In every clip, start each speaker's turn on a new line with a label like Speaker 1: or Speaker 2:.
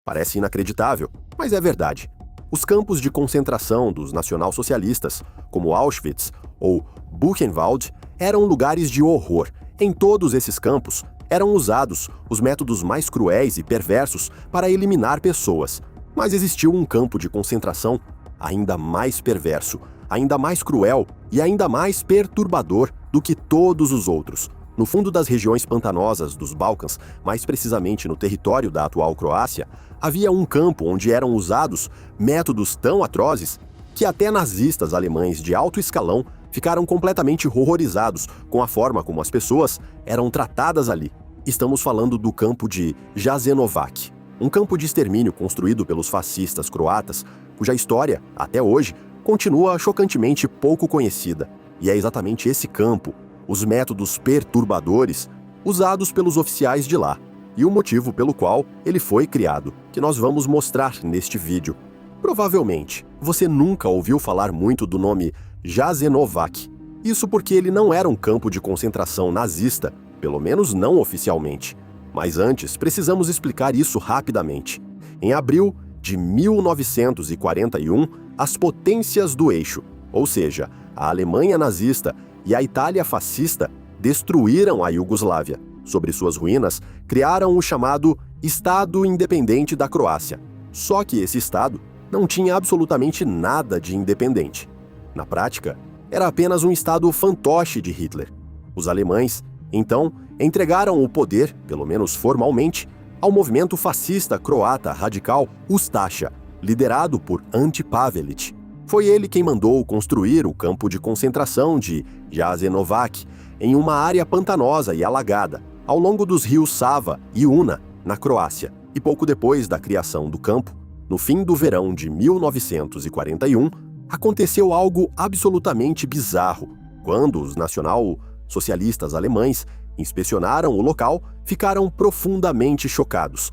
Speaker 1: Parece inacreditável, mas é verdade. Os campos de concentração dos nacionalsocialistas, como Auschwitz ou Buchenwald, eram lugares de horror. Em todos esses campos, eram usados os métodos mais cruéis e perversos para eliminar pessoas. Mas existiu um campo de concentração ainda mais perverso, ainda mais cruel e ainda mais perturbador do que todos os outros. No fundo das regiões pantanosas dos Balcãs, mais precisamente no território da atual Croácia, havia um campo onde eram usados métodos tão atrozes que até nazistas alemães de alto escalão ficaram completamente horrorizados com a forma como as pessoas eram tratadas ali. Estamos falando do campo de Jasenovac, um campo de extermínio construído pelos fascistas croatas, cuja história, até hoje, continua chocantemente pouco conhecida. E é exatamente esse campo, os métodos perturbadores, usados pelos oficiais de lá, e o motivo pelo qual ele foi criado, que nós vamos mostrar neste vídeo. Provavelmente, você nunca ouviu falar muito do nome Jasenovac. Isso porque ele não era um campo de concentração nazista, pelo menos não oficialmente. Mas antes, precisamos explicar isso rapidamente. Em abril de 1941, as potências do eixo, ou seja, a Alemanha nazista e a Itália fascista, destruíram a Iugoslávia. Sobre suas ruínas, criaram o chamado Estado Independente da Croácia. Só que esse Estado não tinha absolutamente nada de independente. Na prática, era apenas um Estado fantoche de Hitler. Os alemães, então, entregaram o poder, pelo menos formalmente, ao movimento fascista croata radical Ustaša, liderado por Ante Pavelić. Foi ele quem mandou construir o campo de concentração de Jasenovac em uma área pantanosa e alagada, ao longo dos rios Sava e Una, na Croácia. E pouco depois da criação do campo, no fim do verão de 1941, aconteceu algo absolutamente bizarro. Quando os nacional-socialistas alemães inspecionaram o local, ficaram profundamente chocados.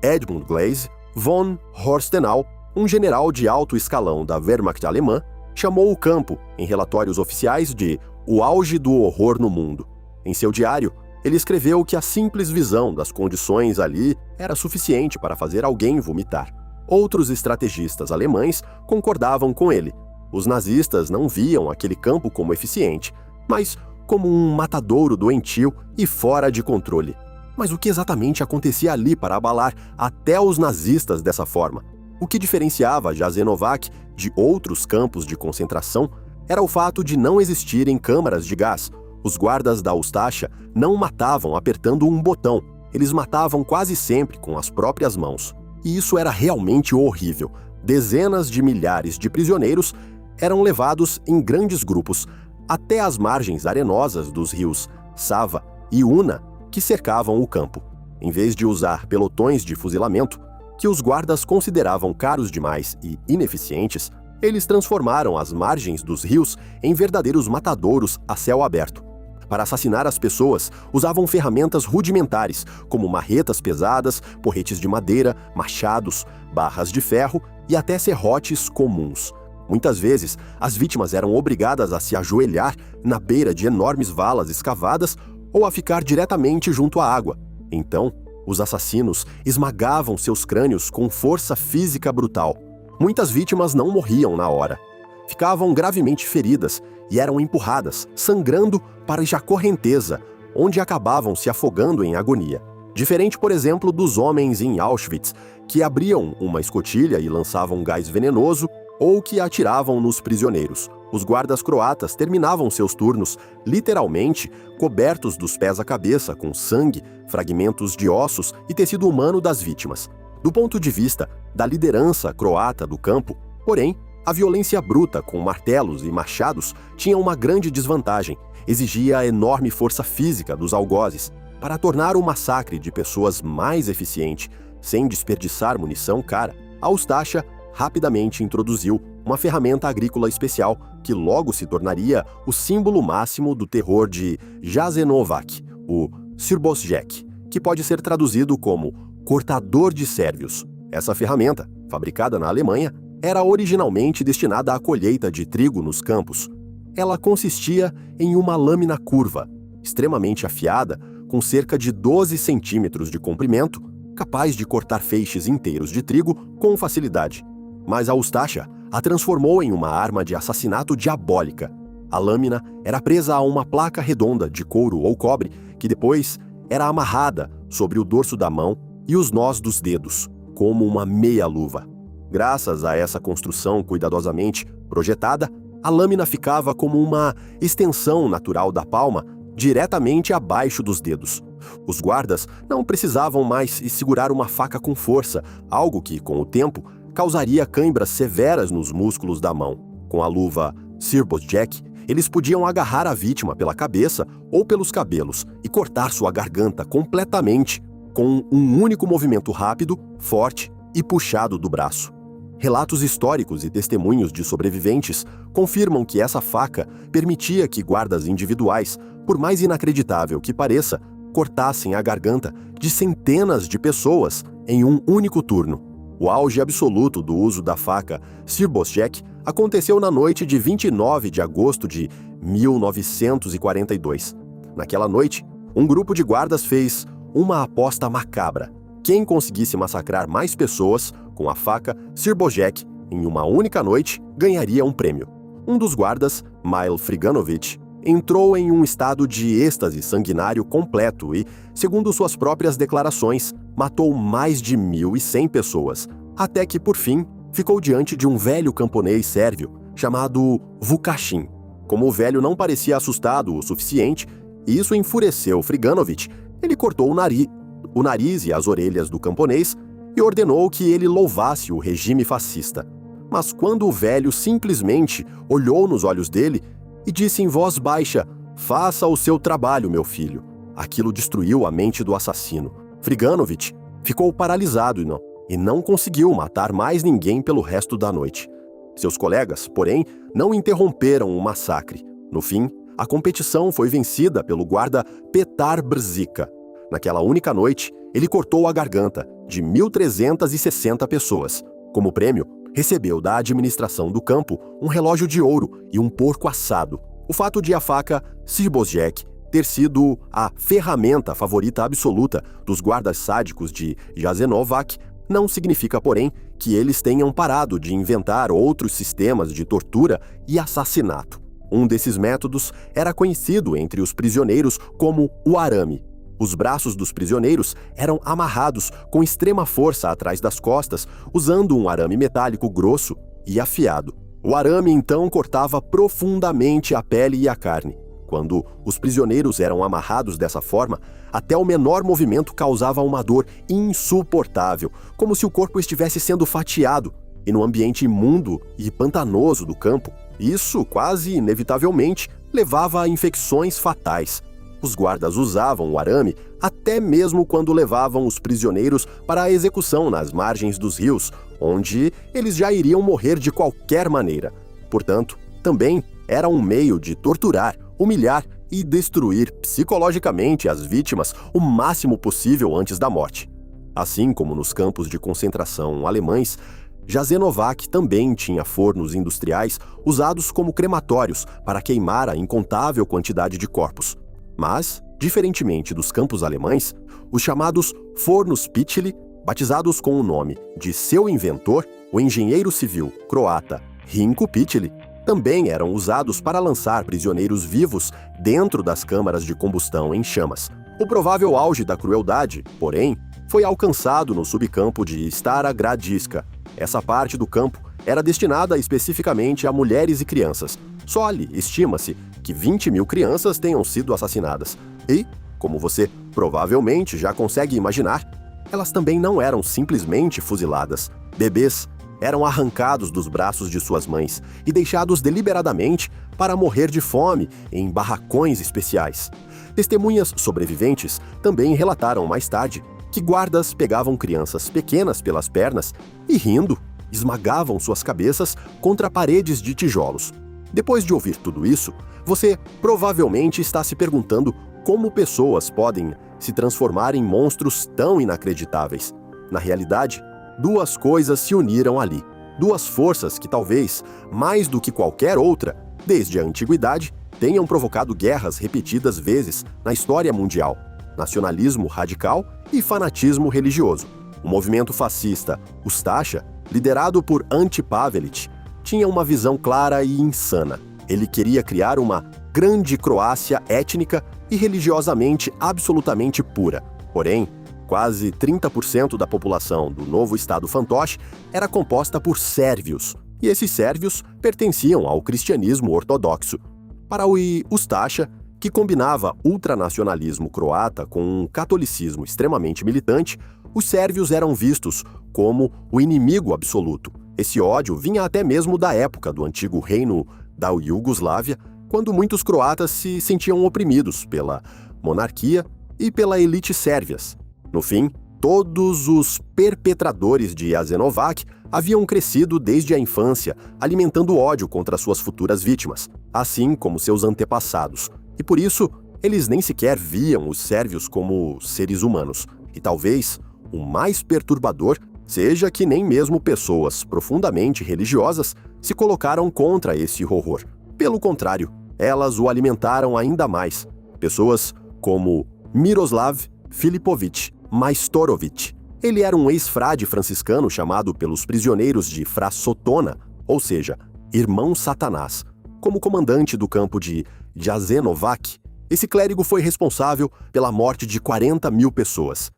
Speaker 1: Edmund Glaise von Horstenau, um general de alto escalão da Wehrmacht alemã, chamou o campo, em relatórios oficiais, de o auge do horror no mundo. Em seu diário, ele escreveu que a simples visão das condições ali era suficiente para fazer alguém vomitar. Outros estrategistas alemães concordavam com ele. Os nazistas não viam aquele campo como eficiente, mas como um matadouro doentio e fora de controle. Mas o que exatamente acontecia ali para abalar até os nazistas dessa forma? O que diferenciava Jasenovac de outros campos de concentração era o fato de não existirem câmaras de gás. Os guardas da Ustaša não matavam apertando um botão, eles matavam quase sempre com as próprias mãos. E isso era realmente horrível. Dezenas de milhares de prisioneiros eram levados em grandes grupos até as margens arenosas dos rios Sava e Una, que cercavam o campo. Em vez de usar pelotões de fuzilamento, que os guardas consideravam caros demais e ineficientes, eles transformaram as margens dos rios em verdadeiros matadouros a céu aberto. Para assassinar as pessoas, usavam ferramentas rudimentares, como marretas pesadas, porretes de madeira, machados, barras de ferro e até serrotes comuns. Muitas vezes, as vítimas eram obrigadas a se ajoelhar na beira de enormes valas escavadas ou a ficar diretamente junto à água. Então, os assassinos esmagavam seus crânios com força física brutal. Muitas vítimas não morriam na hora. Ficavam gravemente feridas e eram empurradas, sangrando, para a correnteza, onde acabavam se afogando em agonia. Diferente, por exemplo, dos homens em Auschwitz, que abriam uma escotilha e lançavam gás venenoso, ou que atiravam nos prisioneiros. Os guardas croatas terminavam seus turnos, literalmente, cobertos dos pés à cabeça com sangue, fragmentos de ossos e tecido humano das vítimas. Do ponto de vista da liderança croata do campo, porém, a violência bruta com martelos e machados tinha uma grande desvantagem. Exigia a enorme força física dos algozes. Para tornar o massacre de pessoas mais eficiente, sem desperdiçar munição cara, a Ustaša rapidamente introduziu uma ferramenta agrícola especial que logo se tornaria o símbolo máximo do terror de Jasenovac, o Srbosjek, que pode ser traduzido como cortador de sérvios. Essa ferramenta, fabricada na Alemanha, era originalmente destinada à colheita de trigo nos campos. Ela consistia em uma lâmina curva, extremamente afiada, com cerca de 12 centímetros de comprimento capaz de cortar feixes inteiros de trigo com facilidade. Mas a Ustasha a transformou em uma arma de assassinato diabólica. A lâmina era presa a uma placa redonda de couro ou cobre que depois era amarrada sobre o dorso da mão e os nós dos dedos, como uma meia-luva. Graças a essa construção cuidadosamente projetada, a lâmina ficava como uma extensão natural da palma, diretamente abaixo dos dedos. Os guardas não precisavam mais segurar uma faca com força, algo que, com o tempo, causaria cãibras severas nos músculos da mão. Com a luva Sirbosjek, eles podiam agarrar a vítima pela cabeça ou pelos cabelos e cortar sua garganta completamente com um único movimento rápido, forte e puxado do braço. Relatos históricos e testemunhos de sobreviventes confirmam que essa faca permitia que guardas individuais, por mais inacreditável que pareça, cortassem a garganta de centenas de pessoas em um único turno. O auge absoluto do uso da faca Sirbosjek aconteceu na noite de 29 de agosto de 1942. Naquela noite, um grupo de guardas fez uma aposta macabra. Quem conseguisse massacrar mais pessoas com a faca Sirbosjek em uma única noite ganharia um prêmio. Um dos guardas, Mile Friganovich, entrou em um estado de êxtase sanguinário completo e, segundo suas próprias declarações, matou mais de 1.100 pessoas, até que, por fim, ficou diante de um velho camponês sérvio chamado Vukašin. Como o velho não parecia assustado o suficiente, e isso enfureceu Friganovich, ele cortou o nariz e as orelhas do camponês e ordenou que ele louvasse o regime fascista. Mas quando o velho simplesmente olhou nos olhos dele e disse em voz baixa: "Faça o seu trabalho, meu filho", aquilo destruiu a mente do assassino. Friganovich ficou paralisado e não conseguiu matar mais ninguém pelo resto da noite. Seus colegas, porém, não interromperam o massacre. No fim, a competição foi vencida pelo guarda Petar Brzica. Naquela única noite, ele cortou a garganta de 1.360 pessoas. Como prêmio, recebeu da administração do campo um relógio de ouro e um porco assado. O fato de a faca Sirbosjek ter sido a ferramenta favorita absoluta dos guardas sádicos de Jasenovac não significa, porém, que eles tenham parado de inventar outros sistemas de tortura e assassinato. Um desses métodos era conhecido entre os prisioneiros como o arame. Os braços dos prisioneiros eram amarrados com extrema força atrás das costas, usando um arame metálico grosso e afiado. O arame então cortava profundamente a pele e a carne. Quando os prisioneiros eram amarrados dessa forma, até o menor movimento causava uma dor insuportável, como se o corpo estivesse sendo fatiado. E no ambiente imundo e pantanoso do campo, isso quase inevitavelmente levava a infecções fatais. Os guardas usavam o arame até mesmo quando levavam os prisioneiros para a execução nas margens dos rios, onde eles já iriam morrer de qualquer maneira. Portanto, também era um meio de torturar, humilhar e destruir psicologicamente as vítimas o máximo possível antes da morte. Assim como nos campos de concentração alemães, Jasenovac também tinha fornos industriais usados como crematórios para queimar a incontável quantidade de corpos. Mas, diferentemente dos campos alemães, os chamados fornos Pitli, batizados com o nome de seu inventor, o engenheiro civil croata Rinko Pitli, também eram usados para lançar prisioneiros vivos dentro das câmaras de combustão em chamas. O provável auge da crueldade, porém, foi alcançado no subcampo de Stara Gradiška. Essa parte do campo era destinada especificamente a mulheres e crianças. Só ali estima-se que 20.000 crianças tenham sido assassinadas. E, como você provavelmente já consegue imaginar, elas também não eram simplesmente fuziladas. Bebês eram arrancados dos braços de suas mães e deixados deliberadamente para morrer de fome em barracões especiais. Testemunhas sobreviventes também relataram mais tarde que guardas pegavam crianças pequenas pelas pernas e, rindo, esmagavam suas cabeças contra paredes de tijolos. Depois de ouvir tudo isso, você provavelmente está se perguntando como pessoas podem se transformar em monstros tão inacreditáveis. Na realidade, duas coisas se uniram ali. Duas forças que talvez, mais do que qualquer outra, desde a antiguidade, tenham provocado guerras repetidas vezes na história mundial. nacionalismo radical e fanatismo religioso. O movimento fascista Ustasha, liderado por Ante Pavelić, tinha uma visão clara e insana. Ele queria criar uma grande Croácia étnica e religiosamente absolutamente pura. Porém, quase 30% da população do novo estado fantoche era composta por sérvios, e esses sérvios pertenciam ao cristianismo ortodoxo. Para o Ustasha, que combinava ultranacionalismo croata com um catolicismo extremamente militante, os sérvios eram vistos como o inimigo absoluto. Esse ódio vinha até mesmo da época do antigo reino da Iugoslávia, quando muitos croatas se sentiam oprimidos pela monarquia e pela elite sérvias. No fim, todos os perpetradores de Jasenovac haviam crescido desde a infância, alimentando ódio contra suas futuras vítimas, assim como seus antepassados. E por isso, eles nem sequer viam os sérvios como seres humanos. E talvez o mais perturbador seja que nem mesmo pessoas profundamente religiosas se colocaram contra esse horror. Pelo contrário, elas o alimentaram ainda mais. Pessoas como Miroslav Filipović Majstorović. Ele era um ex-frade franciscano chamado pelos prisioneiros de Fra Sotona, ou seja, Irmão Satanás. Como comandante do campo de Jasenovac, esse clérigo foi responsável pela morte de 40 mil pessoas.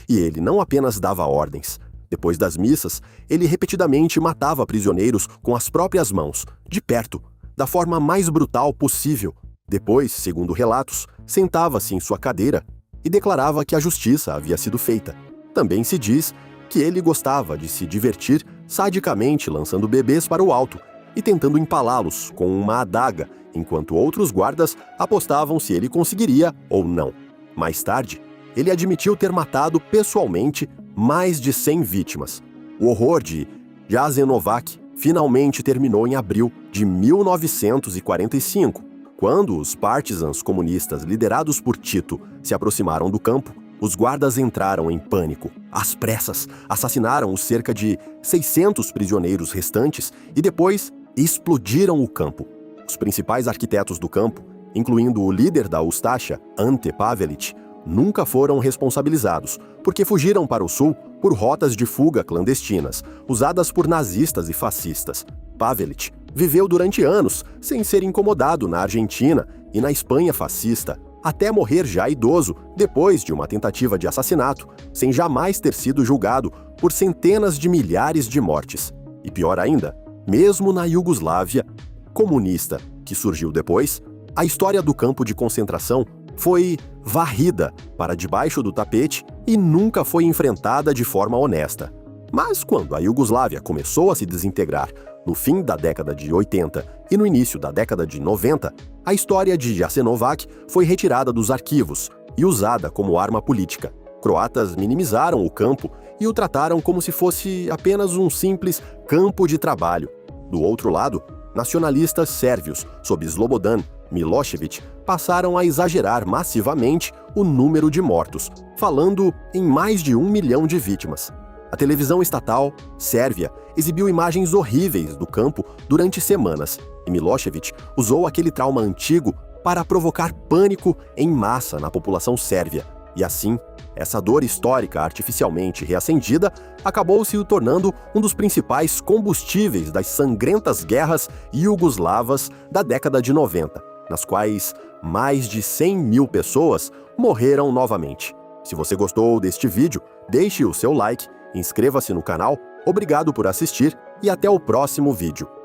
Speaker 1: E ele não apenas dava ordens. Depois das missas, ele repetidamente matava prisioneiros com as próprias mãos, de perto, da forma mais brutal possível. Depois, segundo relatos, sentava-se em sua cadeira e declarava que a justiça havia sido feita. Também se diz que ele gostava de se divertir sadicamente lançando bebês para o alto e tentando empalá-los com uma adaga, enquanto outros guardas apostavam se ele conseguiria ou não. Mais tarde, ele admitiu ter matado pessoalmente mais de 100 vítimas. O horror de Jasenovac finalmente terminou em abril de 1945, quando os partisans comunistas liderados por Tito se aproximaram do campo. Os guardas entraram em pânico. Às pressas, assassinaram os cerca de 600 prisioneiros restantes e depois explodiram o campo. Os principais arquitetos do campo, incluindo o líder da Ustasha, Ante Pavelić, nunca foram responsabilizados, porque fugiram para o sul por rotas de fuga clandestinas, usadas por nazistas e fascistas. Pavelić viveu durante anos sem ser incomodado na Argentina e na Espanha fascista, até morrer já idoso, depois de uma tentativa de assassinato, sem jamais ter sido julgado por centenas de milhares de mortes. E pior ainda, mesmo na Iugoslávia comunista, que surgiu depois, a história do campo de concentração foi varrida para debaixo do tapete e nunca foi enfrentada de forma honesta. Mas quando a Iugoslávia começou a se desintegrar no fim da década de 80 e no início da década de 90, a história de Jasenovac foi retirada dos arquivos e usada como arma política. Croatas minimizaram o campo e o trataram como se fosse apenas um simples campo de trabalho. Do outro lado, nacionalistas sérvios, sob Slobodan Milošević, passaram a exagerar massivamente o número de mortos, falando em mais de 1 milhão de vítimas. A televisão estatal sérvia exibiu imagens horríveis do campo durante semanas, e Milošević usou aquele trauma antigo para provocar pânico em massa na população sérvia. E assim, essa dor histórica artificialmente reacendida acabou se tornando um dos principais combustíveis das sangrentas guerras iugoslavas da década de 90, nas quais mais de 100 mil pessoas morreram novamente. Se você gostou deste vídeo, deixe o seu like, inscreva-se no canal, obrigado por assistir e até o próximo vídeo.